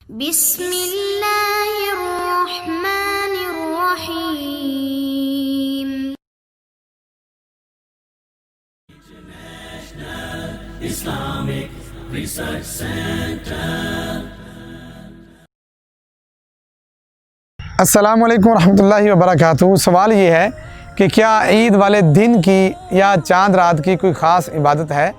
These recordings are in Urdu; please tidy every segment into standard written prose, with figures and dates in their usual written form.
بسم اللہ الرحمن الرحیم. Islamic Research Center. السلام علیکم ورحمۃ وبرکاتہ. سوال یہ ہے کہ کیا عید والے دن کی یا چاند رات کی کوئی خاص عبادت ہے؟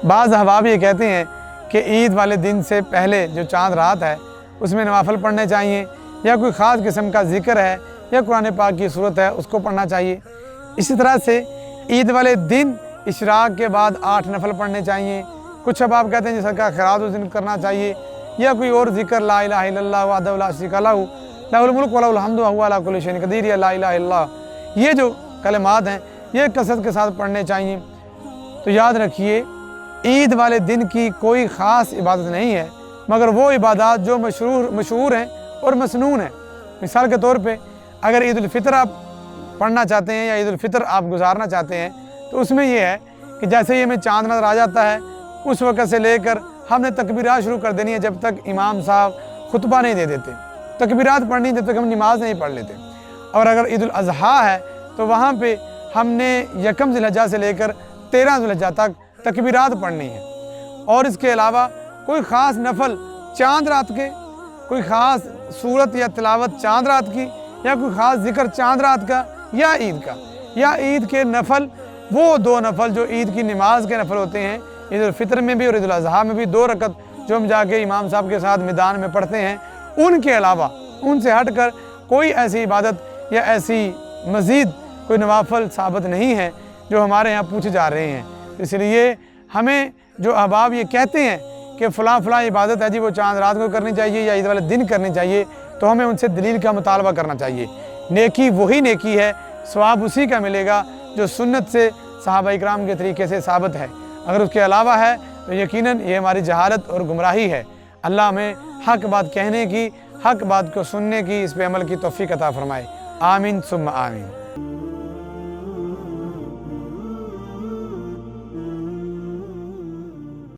بعض احباب یہ کہتے ہیں کہ عید والے دن سے پہلے جو چاند رات ہے اس میں نوافل پڑھنے چاہیے، یا کوئی خاص قسم کا ذکر ہے یا قرآن پاک کی صورت ہے اس کو پڑھنا چاہیے. اسی طرح سے عید والے دن اشراق کے بعد 8 نفل پڑھنے چاہیے. کچھ احباب کہتے ہیں جس کا خیرات اس دن کرنا چاہیے، یا کوئی اور ذکر لا الہ الا اللہ وحدہ لا شریک لہ لہ الملک ولہ الحمد وہو علی کل شیء قدیر، یا لا الہ الا اللہ، یہ جو کلمات ہیں یہ کثرت کے ساتھ پڑھنے چاہیے. تو یاد رکھیے عید والے دن کی کوئی خاص عبادت نہیں ہے، مگر وہ عبادات جو مشہور ہیں اور مسنون ہیں. مثال کے طور پہ اگر عید الفطر آپ پڑھنا چاہتے ہیں یا عید الفطر آپ گزارنا چاہتے ہیں تو اس میں یہ ہے کہ جیسے ہی ہمیں چاند نظر آ جاتا ہے اس وقت سے لے کر ہم نے تکبیرات شروع کر دینی ہے جب تک امام صاحب خطبہ نہیں دے دیتے. تکبیرات پڑھنی جب تک ہم نماز نہیں پڑھ لیتے. اور اگر عید الاضحیٰ ہے تو وہاں پہ ہم نے 1 ذی الحجہ سے لے کر 13 ذی الحجہ تک تکبیرات پڑھنی ہے. اور اس کے علاوہ کوئی خاص نفل چاند رات کے، کوئی خاص صورت یا تلاوت چاند رات کی، یا کوئی خاص ذکر چاند رات کا یا عید کا، یا عید کے نفل وہ 2 نفل جو عید کی نماز کے نفل ہوتے ہیں، عید الفطر میں بھی اور عید الاضحیٰ میں بھی 2 رکعت جو ہم جا کے امام صاحب کے ساتھ میدان میں پڑھتے ہیں، ان کے علاوہ ان سے ہٹ کر کوئی ایسی عبادت یا ایسی مزید کوئی نوافل ثابت نہیں ہے جو ہمارے یہاں پوچھے جا رہے ہیں. اس لیے ہمیں جو احباب یہ کہتے ہیں کہ فلاں عبادت ہے جی وہ چاند رات کو کرنی چاہیے یا عید والے دن کرنی چاہیے، تو ہمیں ان سے دلیل کا مطالبہ کرنا چاہیے. نیکی وہی نیکی ہے، ثواب اسی کا ملے گا جو سنت سے صحابہ اکرام کے طریقے سے ثابت ہے. اگر اس کے علاوہ ہے تو یقیناً یہ ہماری جہالت اور گمراہی ہے. اللہ ہمیں حق بات کہنے کی، حق بات کو سننے کی، اس پہ عمل کی توفیق عطا فرمائے. آمین ثم آمین.